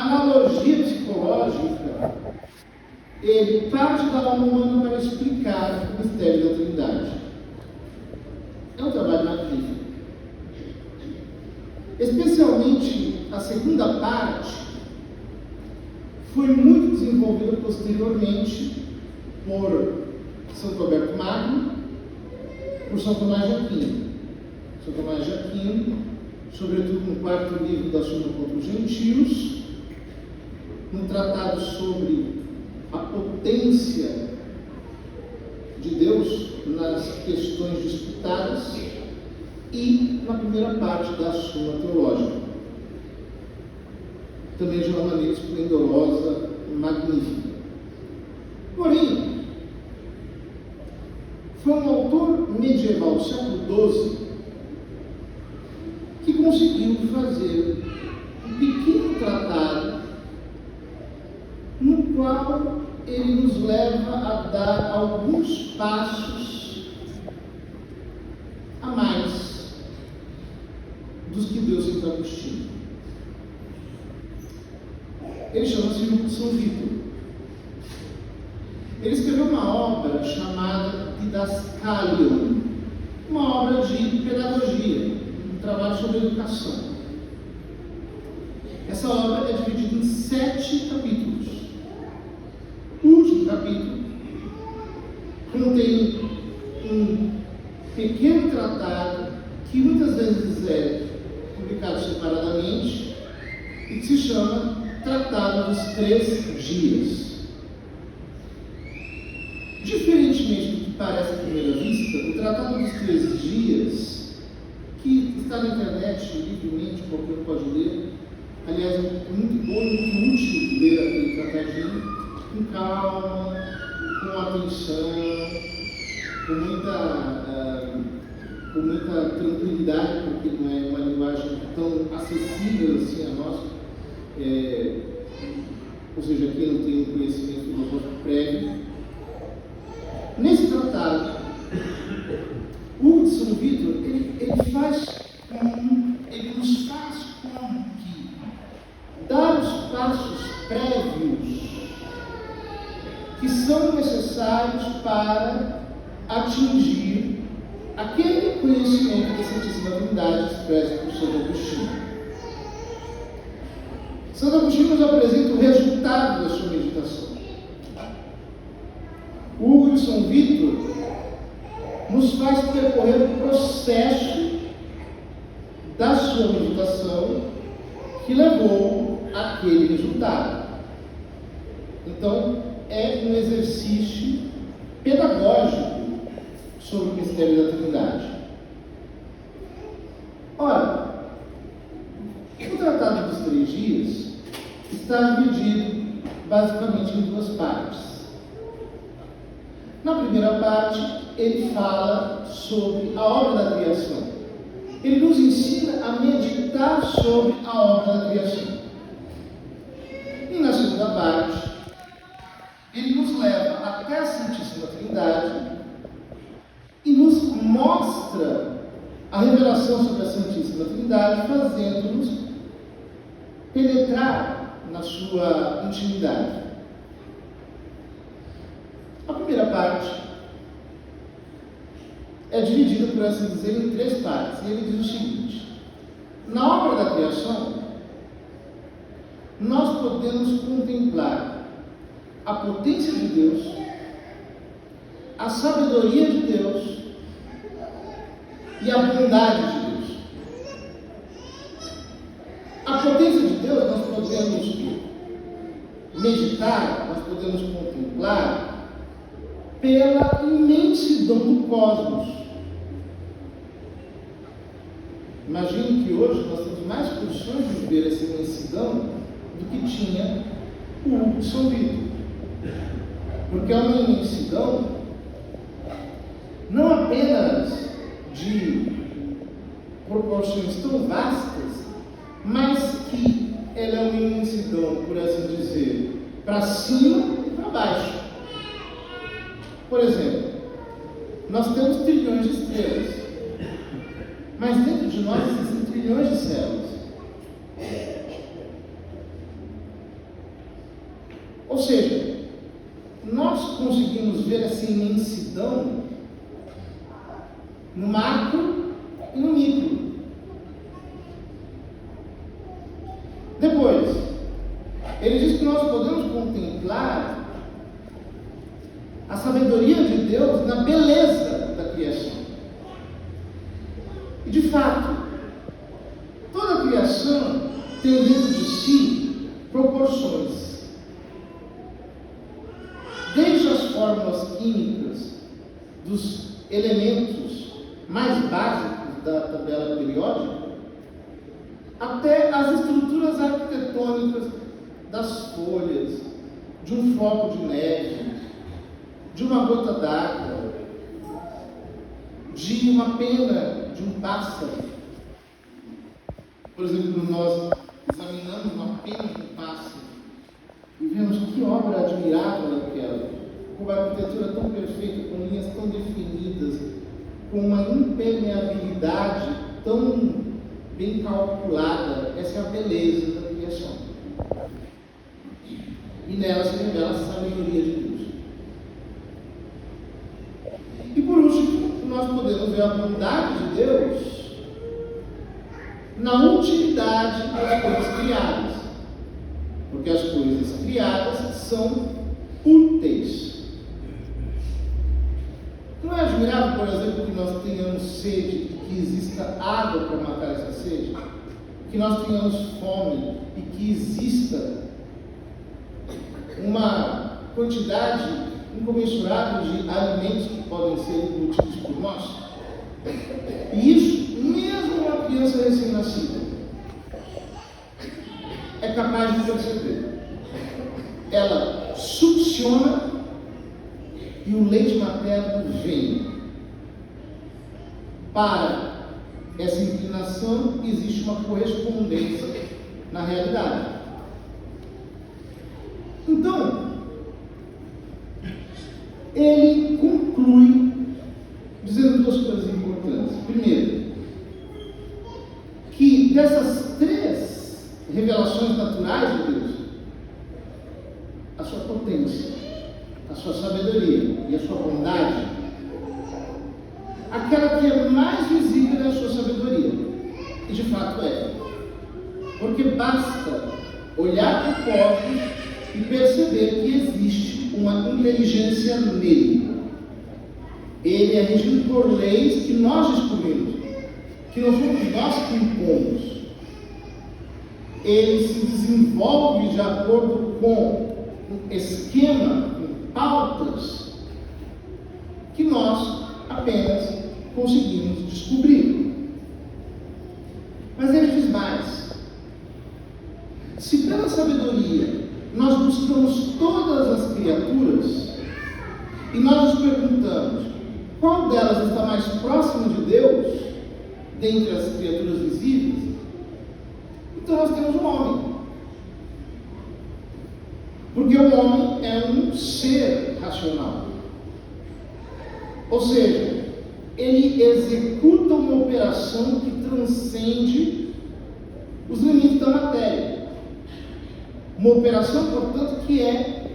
analogia psicológica, ele parte da alma humana para explicar o mistério da Trindade. É um trabalho magnífico. Especialmente a segunda parte foi muito desenvolvida posteriormente por Santo Alberto Magno, por São Tomás de Aquino. São Tomás de Aquino, sobretudo no quarto livro da Suma contra os Gentios, num tratado sobre a potência de Deus nas questões disputadas, e na primeira parte da Suma Teológica, também de uma maneira esplendorosa, magnífica. Porém, foi um autor medieval do século XII que conseguiu fazer um pequeno tratado no qual ele nos leva a dar alguns passos a mais dos que deu Santo Agostinho. Ele chama-se São Vítor. Ele escreveu uma obra chamada Didascalion, uma obra de pedagogia, um trabalho sobre educação. Essa obra é dividida em 7 capítulos. O último capítulo contém um pequeno tratado que muitas vezes é publicado separadamente e que se chama Tratado dos 3 Dias. Diferentemente do que parece à primeira vista, o Tratado dos 3 Dias, que está na internet livremente, qualquer um pode ler, aliás, é muito bom e muito útil ler aquele tratadinho com calma, com atenção, com muita tranquilidade, porque não é uma linguagem tão acessível assim a nós, ou seja, quem não tem um conhecimento filosófico prévio. Nesse tratado, o de São Vítor, ele nos faz como que dar os passos prévios que são necessários para atingir aquele conhecimento da Santíssima Trindade expresso por Santo Agostinho. Santo Agostinho nos apresenta o resultado da sua meditação. Hugo de São Vítor nos faz percorrer o processo da sua meditação que levou àquele resultado. Então, é um exercício pedagógico sobre o mistério da Trindade. Ora, o Tratado dos 3 Dias está dividido basicamente em 2 partes. Na primeira parte, ele fala sobre a obra da criação. Ele nos ensina a meditar sobre a obra da criação. E na segunda parte, ele nos leva até a Santíssima Trindade e nos mostra a revelação sobre a Santíssima Trindade, fazendo-nos penetrar na sua intimidade. A primeira parte é dividida, por assim dizer, em 3 partes. E ele diz o seguinte: na obra da criação, nós podemos contemplar a potência de Deus, a sabedoria de Deus e a bondade de Deus. A potência de Deus nós podemos meditar, nós podemos contemplar pela imensidão do cosmos. Imagine que hoje nós temos mais condições de ver essa imensidão do que tinha o São Vítor. Porque é uma imensidão não apenas de proporções tão vastas, mas que ela é uma imensidão, por assim dizer, para cima e para baixo. Por exemplo, nós temos trilhões de estrelas, mas dentro de nós existem trilhões de células. Ou seja, nós conseguimos ver essa imensidão no macro e no micro. Depois, ele diz que nós podemos contemplar a sabedoria de Deus na beleza da criação. E de fato, toda a criação tem dentro de si proporções. Desde as fórmulas químicas dos elementos mais básicos da tabela periódica, até as estruturas arquitetônicas das folhas, de um floco de neve, de uma gota d'água, de uma pena de um pássaro. Por exemplo, nós examinamos uma pena de um pássaro e vemos que obra admirável aquela, com uma arquitetura tão perfeita, com linhas tão definidas, com uma impermeabilidade tão bem calculada. Essa é a beleza da criação. E nela se revela a sabedoria de Deus. E por último, nós podemos ver a bondade de Deus na utilidade das coisas criadas. Porque as coisas criadas são úteis. Não é admirável, por exemplo, que nós tenhamos sede e que exista água para matar essa sede? Que nós tenhamos fome e que exista uma quantidade incomensurável de alimentos que podem ser incutidos por nós? E isso, mesmo uma criança recém-nascida é capaz de perceber. Ela succiona e o leite materno vem. Para essa inclinação existe uma correspondência na realidade. Então, ele conclui dizendo duas coisas importantes. Primeiro, que dessas três revelações naturais de Deus, a sua potência, a sua sabedoria e a sua bondade, aquela que é mais visível é a sua sabedoria. E de fato é. Porque basta olhar para o cosmos e perceber que existe uma inteligência nele. Ele é regido por leis que nós descobrimos, que não fomos nós que impomos. Ele se desenvolve de acordo com um esquema, com pautas, que nós apenas conseguimos descobrir. Mas ele diz mais. Se pela sabedoria nós buscamos todas as criaturas e nós nos perguntamos qual delas está mais próxima de Deus dentre as criaturas visíveis, então nós temos o homem. Porque o homem é um ser racional. Ou seja, ele executa uma operação que transcende os limites da matéria. Uma operação, portanto, que é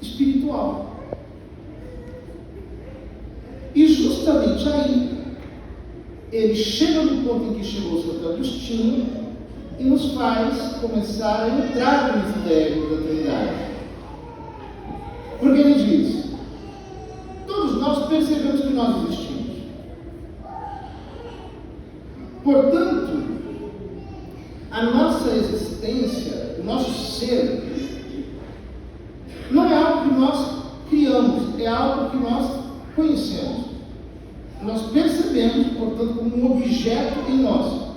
espiritual. E justamente aí, ele chega no ponto em que chegou o Santo Agostinho e nos faz começar a entrar no mistério da Trindade. Porque ele diz: todos nós percebemos que nós existimos. Portanto, a nossa existência, o nosso ser, não é algo que nós criamos, é algo que nós conhecemos. Nós percebemos, portanto, como um objeto em nós,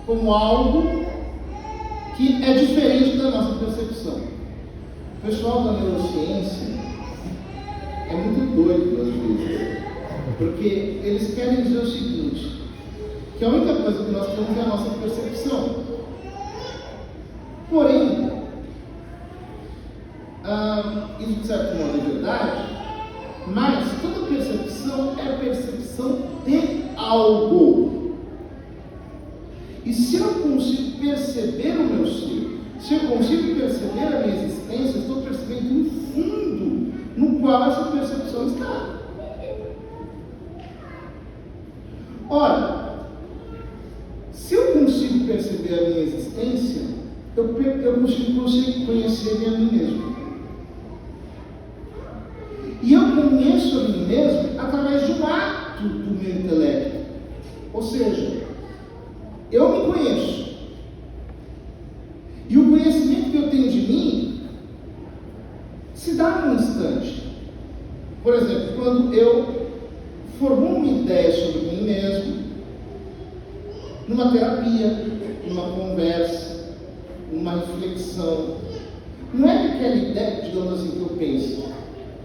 como algo que é diferente da nossa percepção. O pessoal da neurociência é muito doido às vezes, porque eles querem dizer o seguinte, que a única coisa que nós temos é a nossa percepção. Porém, isso de certo modo é verdade, mas toda percepção é a percepção de algo. E se eu consigo perceber o meu ser Se eu consigo perceber a minha existência, estou percebendo um fundo no qual essa percepção está. Ora, se eu consigo perceber a minha existência, eu consigo conhecer a mim mesmo. E eu conheço a mim mesmo através de um ato do meu intelecto. Ou seja, eu me conheço. E o conhecimento que eu tenho de mim se dá num instante. Por exemplo, quando eu formulo uma ideia sobre mim mesmo, numa terapia, numa conversa, numa reflexão, não é que aquela ideia, digamos assim, que eu penso,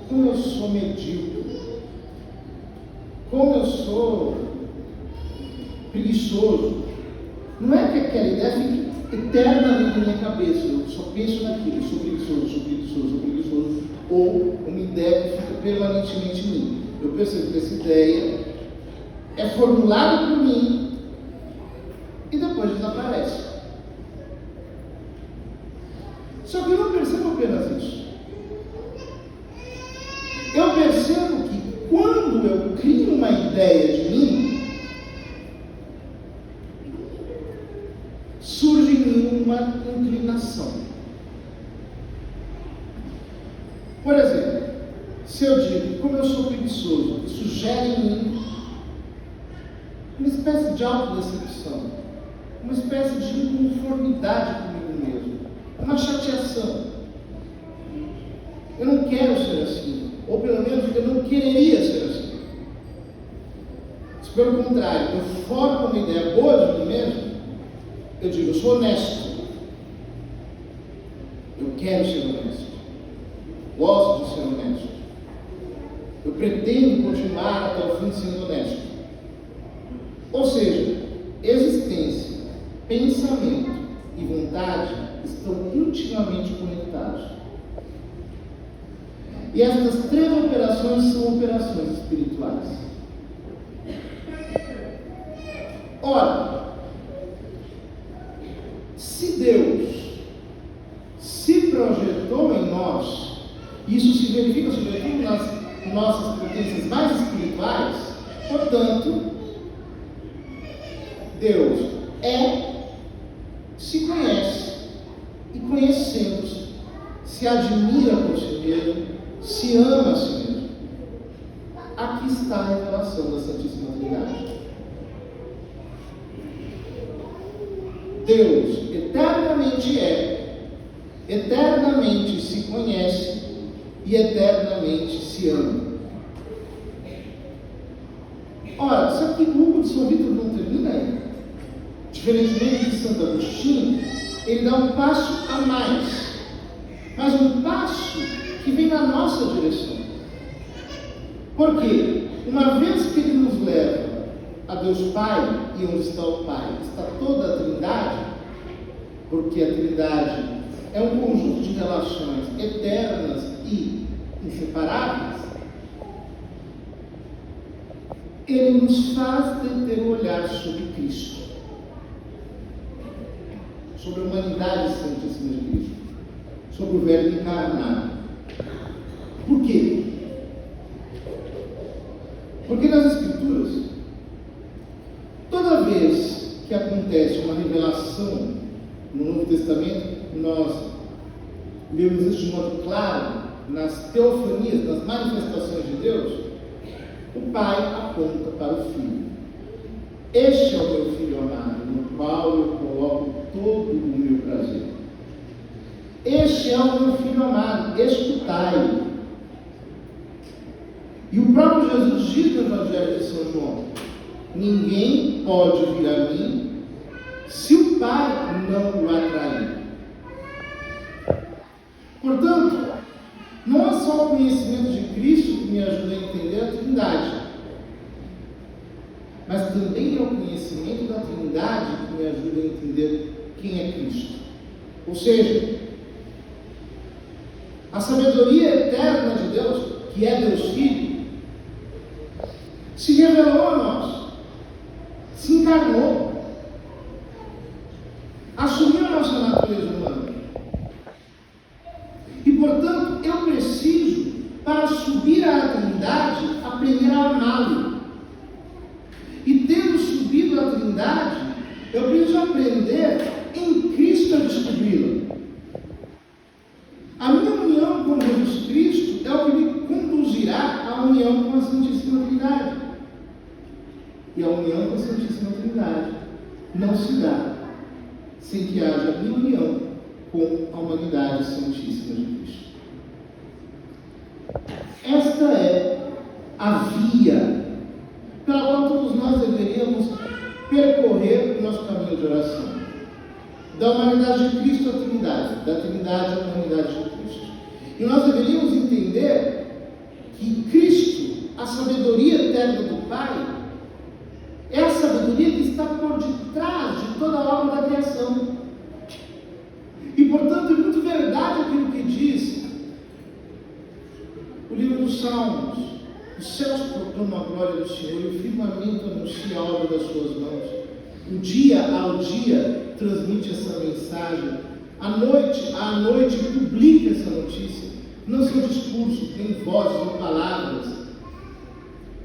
como eu sou medíocre, como eu sou preguiçoso, não é que aquela ideia fique eternamente na minha cabeça, eu só penso naquilo, eu sou preguiçoso, ou uma ideia que fica permanentemente em mim. Eu percebo que essa ideia é formulada por mim e depois desaparece. Só que eu não percebo apenas isso. Eu percebo que quando eu crio uma ideia de mim, surge em mim uma inclinação. Por exemplo, se eu digo, como eu sou preguiçoso, isso gera em mim uma espécie de autodecepção, uma espécie de inconformidade comigo mesmo, uma chateação. Eu não quero ser assim, ou pelo menos eu não quereria ser assim. Se pelo contrário, eu formo uma ideia boa de mim mesmo, eu digo, eu sou honesto, eu quero ser honesto, gosto de ser honesto, eu pretendo continuar até o fim sendo honesto. Ou seja, existência, pensamento e vontade estão intimamente conectados. E essas três operações são operações espirituais. Ora, se Deus se projetou em nós, isso se verifica sobretudo nas nossas potências mais espirituais, portanto, Deus se conhece, e conhecendo-se, se admira por si mesmo, se ama a si mesmo. Aqui está a revelação da Santíssima Trindade. Deus eternamente eternamente se conhece e eternamente se ama. Ora, só que o Hugo de São Vítor não termina aí. Diferentemente de Santo Agostinho, ele dá um passo a mais, mas um passo que vem na nossa direção. Porque, uma vez que ele nos leva a Deus Pai, e onde está o Pai, está toda a Trindade, porque a Trindade é um conjunto de relações eternas e inseparáveis, ele nos faz ter um olhar sobre Cristo, sobre a humanidade santíssima de Cristo, sobre o Verbo encarnado. Por quê? Porque nas Escrituras, toda vez que acontece uma revelação no Novo Testamento, nós vemos isso de modo claro nas teofanias, nas manifestações de Deus. O Pai aponta para o Filho. Este é o meu Filho amado, no qual eu coloco todo o meu prazer. Este é o meu Filho amado, escutai-o. E o próprio Jesus diz no Evangelho de São João: ninguém pode vir a mim se o Pai não o atrair. Portanto, não é só o conhecimento de Cristo que me ajuda a entender a Trindade, mas também é o conhecimento da Trindade que me ajuda a entender quem é Cristo. Ou seja, a sabedoria eterna de Deus, que é Deus Filho, se revelou a nós, se encarnou, assumiu a nossa natureza humana. aprender em Cristo a descobri-la. A minha união com Jesus Cristo é o que me conduzirá à união com a Santíssima Trindade. E a união com a Santíssima Trindade não se dá sem que haja minha união com a humanidade Santíssima de Cristo. Esta é a via pela qual todos nós deveríamos percorrer o nosso caminho de oração. Da humanidade de Cristo à Trindade, da Trindade à humanidade de Cristo. E nós deveríamos entender que Cristo, a sabedoria eterna do Pai, é a sabedoria que está por detrás de toda a obra da criação. E, portanto, é muito verdade aquilo que diz o livro dos Salmos: os céus proclamam a glória do Senhor e o firmamento anuncia a obra das suas mãos. O dia ao dia transmite essa mensagem, à noite publica essa notícia. Não são discursos, nem vozes ou palavras,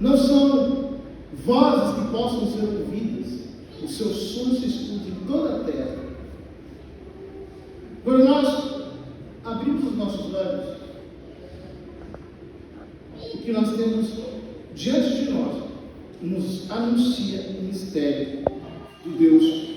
não são vozes que possam ser ouvidas. O seu som se escuta em toda a terra. Quando nós abrimos os nossos olhos, o que nós temos diante de nós nos anuncia o mistério do Deus